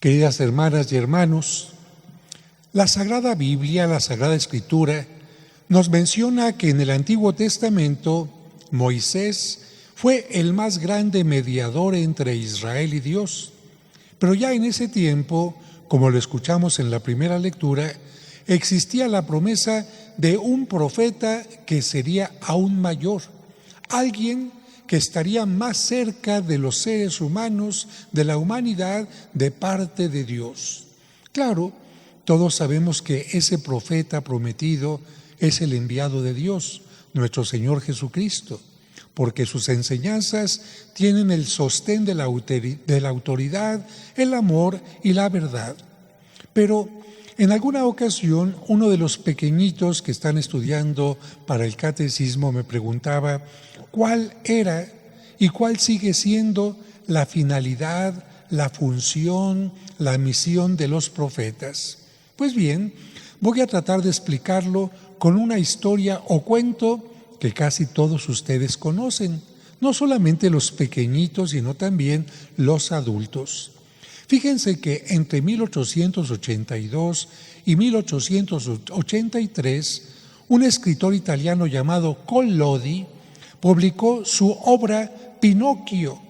Queridas hermanas y hermanos, la Sagrada Biblia, la Sagrada Escritura, nos menciona que en el Antiguo Testamento Moisés fue el más grande mediador entre Israel y Dios. Pero ya en ese tiempo, como lo escuchamos en la primera lectura, existía la promesa de un profeta que sería aún mayor, alguien que estaría más cerca de los seres humanos, de la humanidad, de parte de Dios. Claro, todos sabemos que ese profeta prometido es el enviado de Dios, nuestro Señor Jesucristo, porque sus enseñanzas tienen el sostén de la autoridad, el amor y la verdad. Pero en alguna ocasión, uno de los pequeñitos que están estudiando para el catecismo me preguntaba cuál era y cuál sigue siendo la finalidad, la función, la misión de los profetas. Pues bien, voy a tratar de explicarlo con una historia o cuento que casi todos ustedes conocen, no solamente los pequeñitos, sino también los adultos. Fíjense que entre 1882 y 1883, un escritor italiano llamado Collodi publicó su obra Pinocho,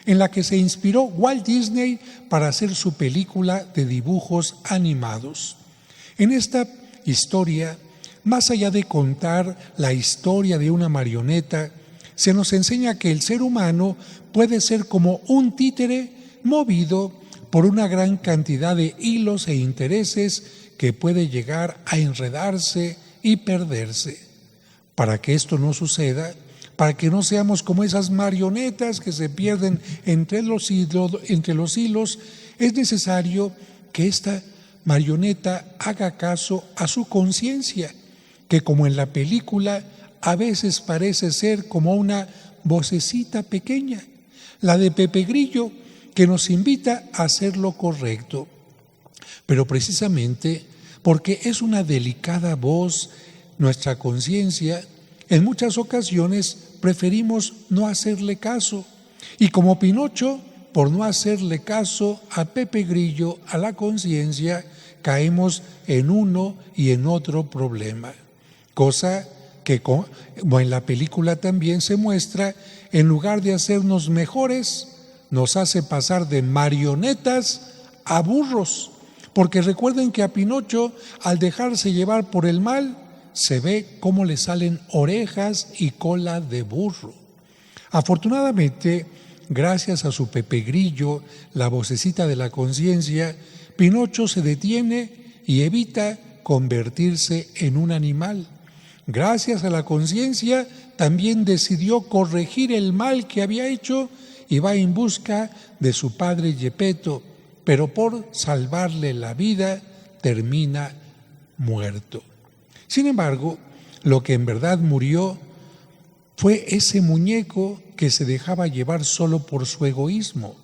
en la que se inspiró Walt Disney para hacer su película de dibujos animados. En esta historia, más allá de contar la historia de una marioneta, se nos enseña que el ser humano puede ser como un títere movido por una gran cantidad de hilos e intereses que puede llegar a enredarse y perderse. Para que esto no suceda, para que no seamos como esas marionetas que se pierden entre los hilos, es necesario que esta marioneta haga caso a su conciencia, que como en la película a veces parece ser como una vocecita pequeña, la de Pepe Grillo, que nos invita a hacer lo correcto. Pero precisamente porque es una delicada voz, nuestra conciencia, en muchas ocasiones preferimos no hacerle caso. Y como Pinocho, por no hacerle caso a Pepe Grillo, a la conciencia, caemos en uno y en otro problema. Cosa que, como en la película también se muestra, en lugar de hacernos mejores, nos hace pasar de marionetas a burros. Porque recuerden que a Pinocho, al dejarse llevar por el mal, se ve cómo le salen orejas y cola de burro. Afortunadamente, gracias a su Pepe Grillo, la vocecita de la conciencia, Pinocho se detiene y evita convertirse en un animal. Gracias a la conciencia, también decidió corregir el mal que había hecho y va en busca de su padre Geppetto, pero por salvarle la vida termina muerto. Sin embargo, lo que en verdad murió fue ese muñeco que se dejaba llevar solo por su egoísmo,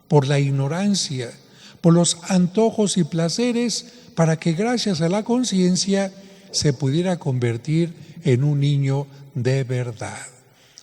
por la ignorancia, por los antojos y placeres, para que gracias a la conciencia se pudiera convertir en un niño de verdad.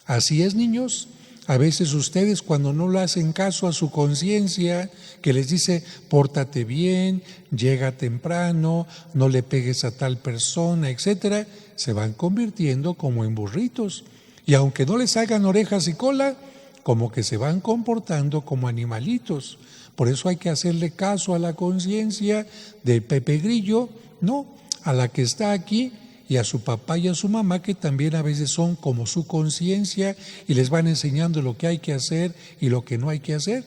Así es, niños. A veces ustedes, cuando no le hacen caso a su conciencia, que les dice pórtate bien, llega temprano, no le pegues a tal persona, etcétera, se van convirtiendo como en burritos. Y aunque no les hagan orejas y cola, como que se van comportando como animalitos. Por eso hay que hacerle caso a la conciencia de Pepe Grillo, no a la que está aquí, y a su papá y a su mamá, que también a veces son como su conciencia y les van enseñando lo que hay que hacer y lo que no hay que hacer.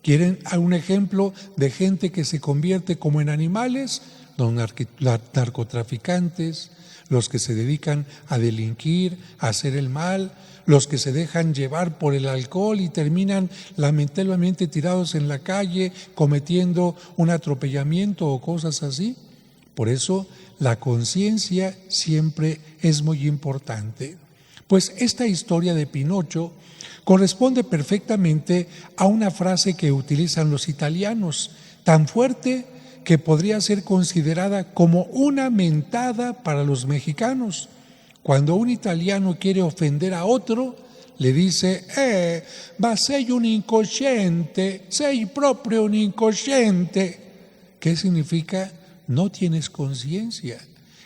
¿Quieren un ejemplo de gente que se convierte como en animales? Los narcotraficantes, los que se dedican a delinquir, a hacer el mal, los que se dejan llevar por el alcohol y terminan lamentablemente tirados en la calle cometiendo un atropellamiento o cosas así. Por eso la conciencia siempre es muy importante. Pues esta historia de Pinocho corresponde perfectamente a una frase que utilizan los italianos, tan fuerte que podría ser considerada como una mentada para los mexicanos. Cuando un italiano quiere ofender a otro, le dice: ma sei un incosciente, sei proprio un incosciente. ¿Qué significa? No tienes conciencia,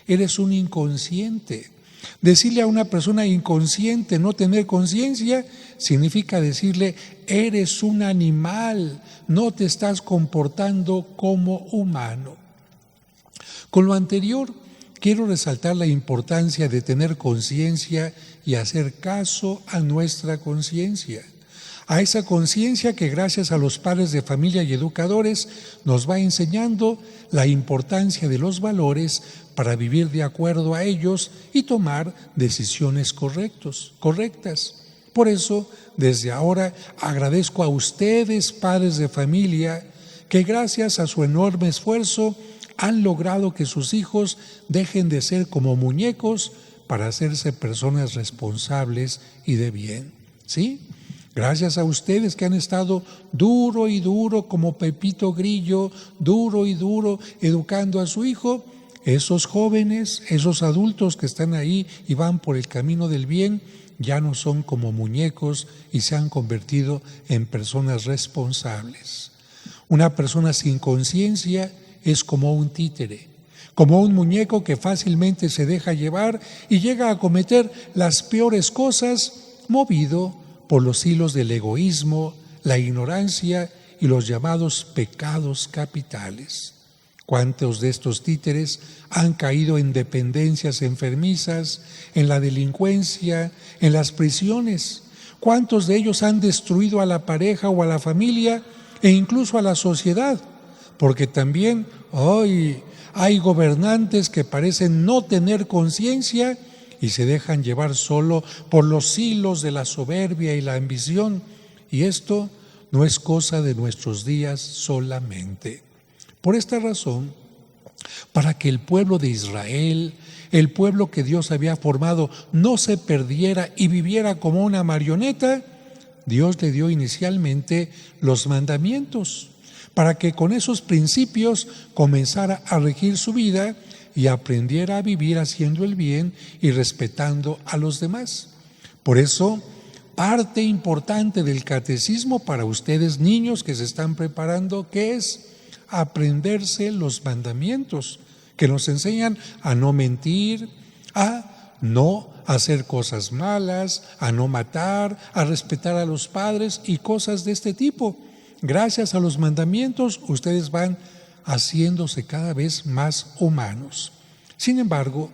eres un inconsciente. Decirle a una persona inconsciente no tener conciencia significa decirle: eres un animal, no te estás comportando como humano. Con lo anterior, quiero resaltar la importancia de tener conciencia y hacer caso a nuestra conciencia. A esa conciencia que gracias a los padres de familia y educadores nos va enseñando la importancia de los valores para vivir de acuerdo a ellos y tomar decisiones correctas. Por eso, desde ahora agradezco a ustedes, padres de familia, que gracias a su enorme esfuerzo han logrado que sus hijos dejen de ser como muñecos para hacerse personas responsables y de bien. ¿Sí? Gracias a ustedes que han estado duro y duro como Pepito Grillo, duro y duro educando a su hijo, esos jóvenes, esos adultos que están ahí y van por el camino del bien, ya no son como muñecos y se han convertido en personas responsables. Una persona sin conciencia es como un títere, como un muñeco que fácilmente se deja llevar y llega a cometer las peores cosas movido por los hilos del egoísmo, la ignorancia y los llamados pecados capitales. ¿Cuántos de estos títeres han caído en dependencias enfermizas, en la delincuencia, en las prisiones? ¿Cuántos de ellos han destruido a la pareja o a la familia e incluso a la sociedad? Porque también hoy hay gobernantes que parecen no tener conciencia y se dejan llevar solo por los hilos de la soberbia y la ambición. Y esto no es cosa de nuestros días solamente. Por esta razón, para que el pueblo de Israel, el pueblo que Dios había formado, no se perdiera y viviera como una marioneta, Dios le dio inicialmente los mandamientos, para que con esos principios comenzara a regir su vida y aprendiera a vivir haciendo el bien y respetando a los demás. Por eso, parte importante del catecismo para ustedes, niños que se están preparando, ¿qué es? Aprenderse los mandamientos que nos enseñan a no mentir, a no hacer cosas malas, a no matar, a respetar a los padres y cosas de este tipo. Gracias a los mandamientos, ustedes van haciéndose cada vez más humanos. Sin embargo,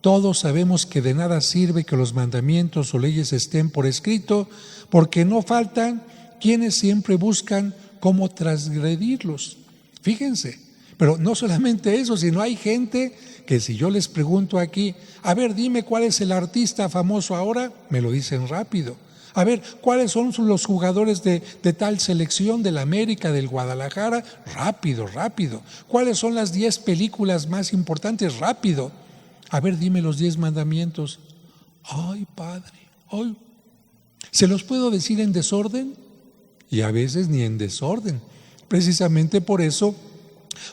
todos sabemos que de nada sirve que los mandamientos o leyes estén por escrito, porque no faltan quienes siempre buscan cómo transgredirlos. Fíjense, pero no solamente eso, sino hay gente que si yo les pregunto aquí, a ver, dime cuál es el artista famoso ahora, me lo dicen rápido. A ver, ¿cuáles son los jugadores de tal selección del América, del Guadalajara? Rápido. ¿Cuáles son las 10 películas más importantes? Rápido. A ver, dime los 10 mandamientos. Ay, Padre, ay. ¿Se los puedo decir en desorden? Y a veces ni en desorden. Precisamente por eso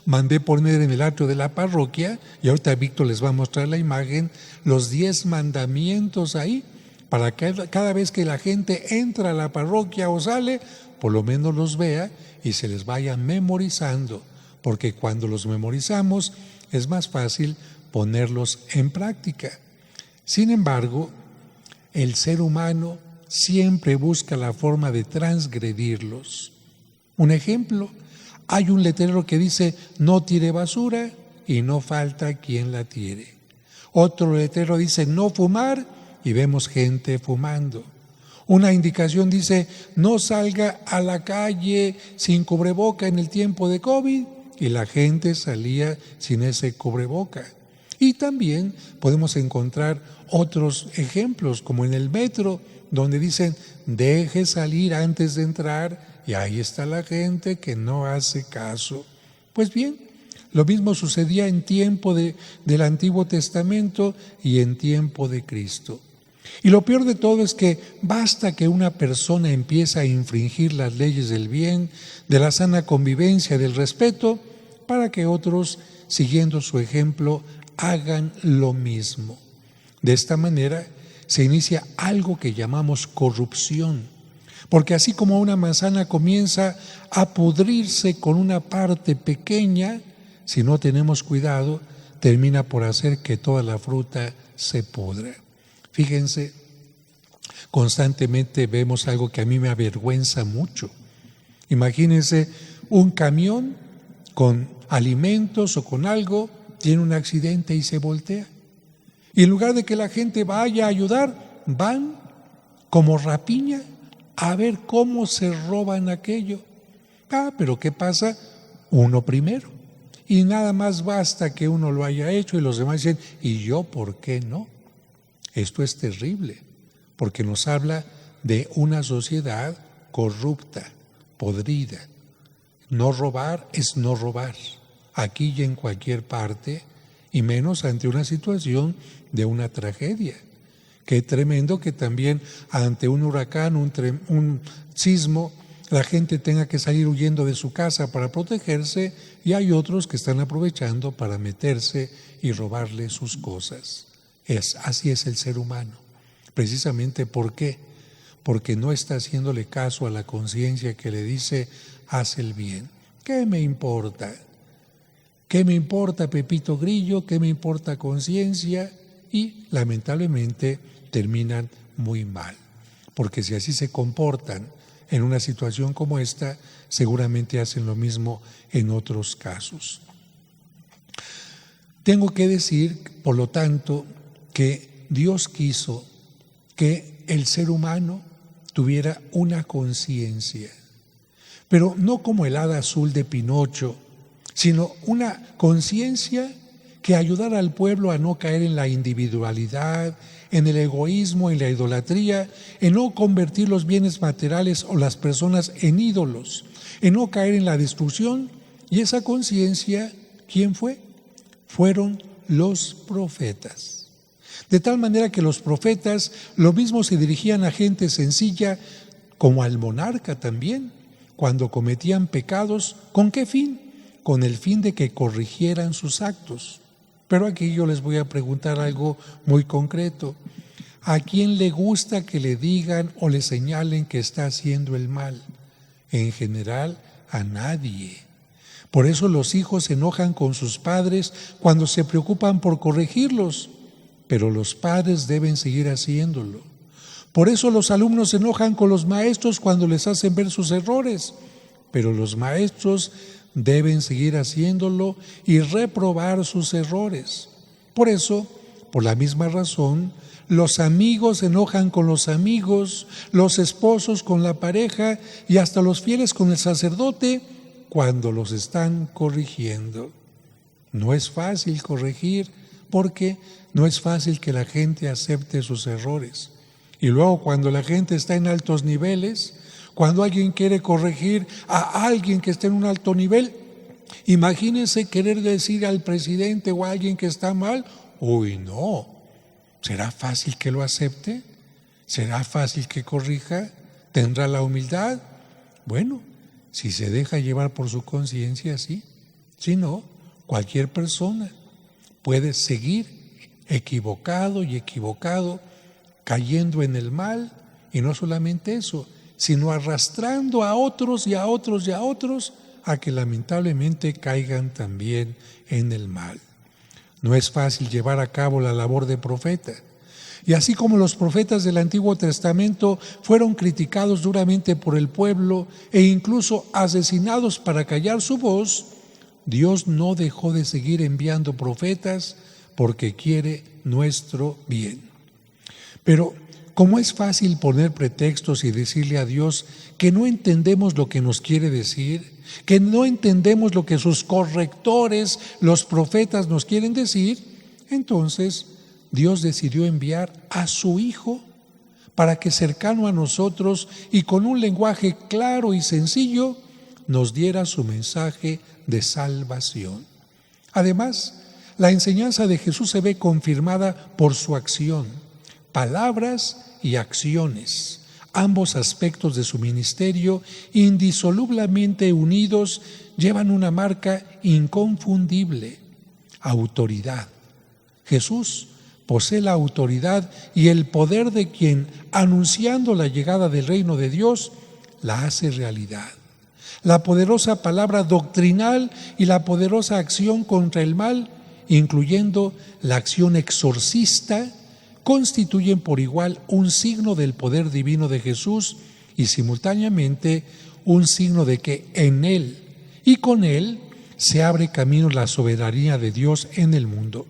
mandé poner en el atrio de la parroquia, y ahorita Víctor les va a mostrar la imagen, los 10 mandamientos ahí, para que cada vez que la gente entra a la parroquia o sale, por lo menos los vea y se les vaya memorizando, porque cuando los memorizamos es más fácil ponerlos en práctica. Sin embargo, el ser humano siempre busca la forma de transgredirlos. Un ejemplo, hay un letrero que dice no tire basura y no falta quien la tire. Otro letrero dice no fumar y vemos gente fumando. Una indicación dice no salga a la calle sin cubreboca en el tiempo de COVID y la gente salía sin ese cubreboca. Y también podemos encontrar otros ejemplos como en el metro donde dicen deje salir antes de entrar y ahí está la gente que no hace caso. Pues bien, lo mismo sucedía en tiempo del Antiguo Testamento y en tiempo de Cristo. Y lo peor de todo es que basta que una persona empiece a infringir las leyes del bien, de la sana convivencia, del respeto, para que otros, siguiendo su ejemplo, hagan lo mismo. De esta manera se inicia algo que llamamos corrupción. Porque así como una manzana comienza a pudrirse con una parte pequeña, si no tenemos cuidado, termina por hacer que toda la fruta se pudra. Fíjense, constantemente vemos algo que a mí me avergüenza mucho. Imagínense un camión con alimentos o con algo, tiene un accidente y se voltea. Y en lugar de que la gente vaya a ayudar, van como rapiña a ver cómo se roban aquello. Pero ¿qué pasa? Uno primero. Y nada más basta que uno lo haya hecho y los demás dicen, ¿y yo por qué no? Esto es terrible, porque nos habla de una sociedad corrupta, podrida. No robar es no robar, aquí y en cualquier parte, y menos ante una situación de una tragedia. Qué tremendo que también ante un huracán, un sismo, la gente tenga que salir huyendo de su casa para protegerse, y hay otros que están aprovechando para meterse y robarle sus cosas. Así es el ser humano. Precisamente ¿por qué? Porque no está haciéndole caso a la conciencia que le dice, haz el bien. ¿Qué me importa? ¿Qué me importa Pepito Grillo? ¿Qué me importa conciencia? Y lamentablemente terminan muy mal, porque si así se comportan en una situación como esta, seguramente hacen lo mismo en otros casos. Tengo que decir, por lo tanto, que Dios quiso que el ser humano tuviera una conciencia, pero no como el hada azul de Pinocho, sino una conciencia que ayudara al pueblo a no caer en la individualidad, en el egoísmo, en la idolatría, en no convertir los bienes materiales o las personas en ídolos, en no caer en la destrucción. Y esa conciencia, ¿quién fue? Fueron los profetas. De tal manera que los profetas lo mismo se dirigían a gente sencilla como al monarca también, cuando cometían pecados. ¿Con qué fin? Con el fin de que corrigieran sus actos. Pero aquí yo les voy a preguntar algo muy concreto. ¿A quién le gusta que le digan o le señalen que está haciendo el mal? En general, a nadie. Por eso los hijos se enojan con sus padres cuando se preocupan por corregirlos, pero los padres deben seguir haciéndolo. Por eso los alumnos se enojan con los maestros cuando les hacen ver sus errores, pero los maestros deben seguir haciéndolo y reprobar sus errores. Por eso, por la misma razón, los amigos se enojan con los amigos, los esposos con la pareja y hasta los fieles con el sacerdote cuando los están corrigiendo. No es fácil corregir porque no es fácil que la gente acepte sus errores. Y luego cuando la gente está en altos niveles, cuando alguien quiere corregir a alguien que está en un alto nivel, imagínense querer decir al presidente o a alguien que está mal, uy, no, ¿será fácil que lo acepte? ¿Será fácil que corrija? ¿Tendrá la humildad? Bueno, si se deja llevar por su conciencia, sí. Si no, cualquier persona puede seguir equivocado y equivocado, cayendo en el mal, y no solamente eso, sino arrastrando a otros y a otros y a otros a que lamentablemente caigan también en el mal. No es fácil llevar a cabo la labor de profeta. Y así como los profetas del Antiguo Testamento fueron criticados duramente por el pueblo e incluso asesinados para callar su voz, Dios no dejó de seguir enviando profetas porque quiere nuestro bien. Pero como es fácil poner pretextos y decirle a Dios que no entendemos lo que nos quiere decir, que no entendemos lo que sus correctores, los profetas, nos quieren decir, entonces Dios decidió enviar a su Hijo para que cercano a nosotros y con un lenguaje claro y sencillo nos diera su mensaje de salvación. Además, la enseñanza de Jesús se ve confirmada por su acción, palabras y acciones. Ambos aspectos de su ministerio, indisolublemente unidos, llevan una marca inconfundible: autoridad. Jesús posee la autoridad y el poder de quien, anunciando la llegada del reino de Dios, la hace realidad. La poderosa palabra doctrinal y la poderosa acción contra el mal, incluyendo la acción exorcista, constituyen por igual un signo del poder divino de Jesús y simultáneamente un signo de que en Él y con Él se abre camino la soberanía de Dios en el mundo.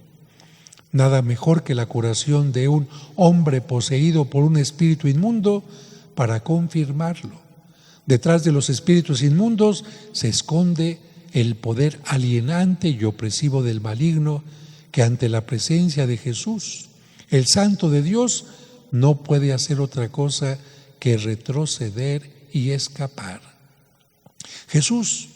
Nada mejor que la curación de un hombre poseído por un espíritu inmundo para confirmarlo. Detrás de los espíritus inmundos se esconde el poder alienante y opresivo del maligno que ante la presencia de Jesús, el Santo de Dios, no puede hacer otra cosa que retroceder y escapar. Jesús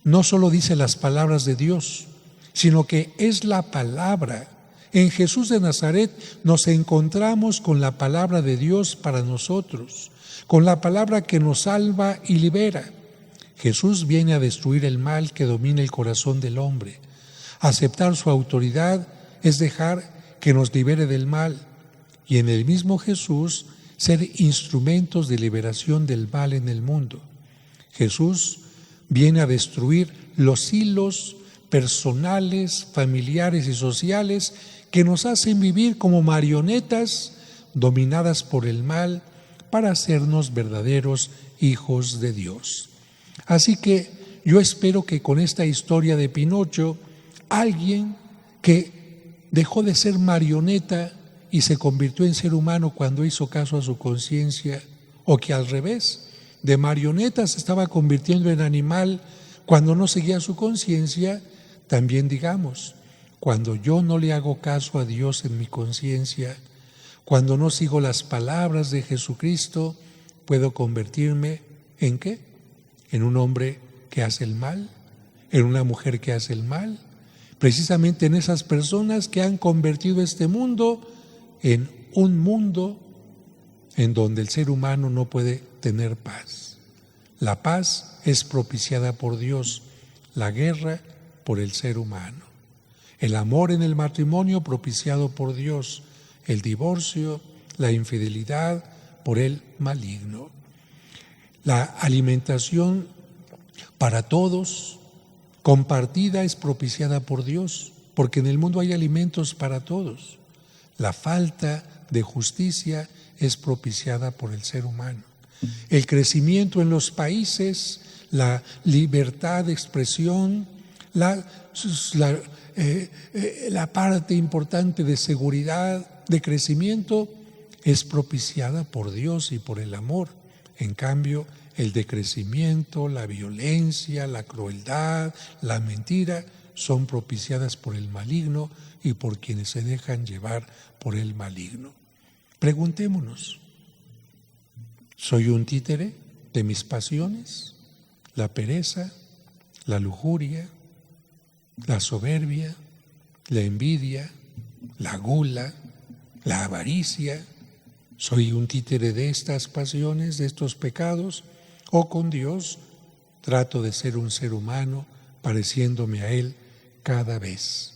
no solo dice las palabras de Dios, sino que es la palabra. En Jesús de Nazaret nos encontramos con la palabra de Dios para nosotros, con la palabra que nos salva y libera. Jesús viene a destruir el mal que domina el corazón del hombre. Aceptar su autoridad es dejar que nos libere del mal y en el mismo Jesús ser instrumentos de liberación del mal en el mundo. Jesús viene a destruir los hilos personales, familiares y sociales que nos hacen vivir como marionetas dominadas por el mal para hacernos verdaderos hijos de Dios. Así que yo espero que con esta historia de Pinocho, alguien que dejó de ser marioneta y se convirtió en ser humano cuando hizo caso a su conciencia, o que al revés, de marioneta se estaba convirtiendo en animal cuando no seguía su conciencia, también digamos, cuando yo no le hago caso a Dios en mi conciencia, cuando no sigo las palabras de Jesucristo, puedo convertirme ¿en qué? En un hombre que hace el mal, en una mujer que hace el mal, precisamente en esas personas que han convertido este mundo en un mundo en donde el ser humano no puede tener paz. La paz es propiciada por Dios, la guerra por el ser humano. El amor en el matrimonio propiciado por Dios, el divorcio, la infidelidad por el maligno. La alimentación para todos, compartida, es propiciada por Dios, porque en el mundo hay alimentos para todos. La falta de justicia es propiciada por el ser humano. El crecimiento en los países, la libertad de expresión, la parte importante de seguridad, de crecimiento, es propiciada por Dios y por el amor. En cambio, el decrecimiento, la violencia, la crueldad, la mentira son propiciadas por el maligno y por quienes se dejan llevar por el maligno. Preguntémonos, ¿soy un títere de mis pasiones? La pereza, la lujuria, la soberbia, la envidia, la gula, la avaricia. ¿Soy un títere de estas pasiones, de estos pecados? ¿O con Dios trato de ser un ser humano pareciéndome a Él cada vez?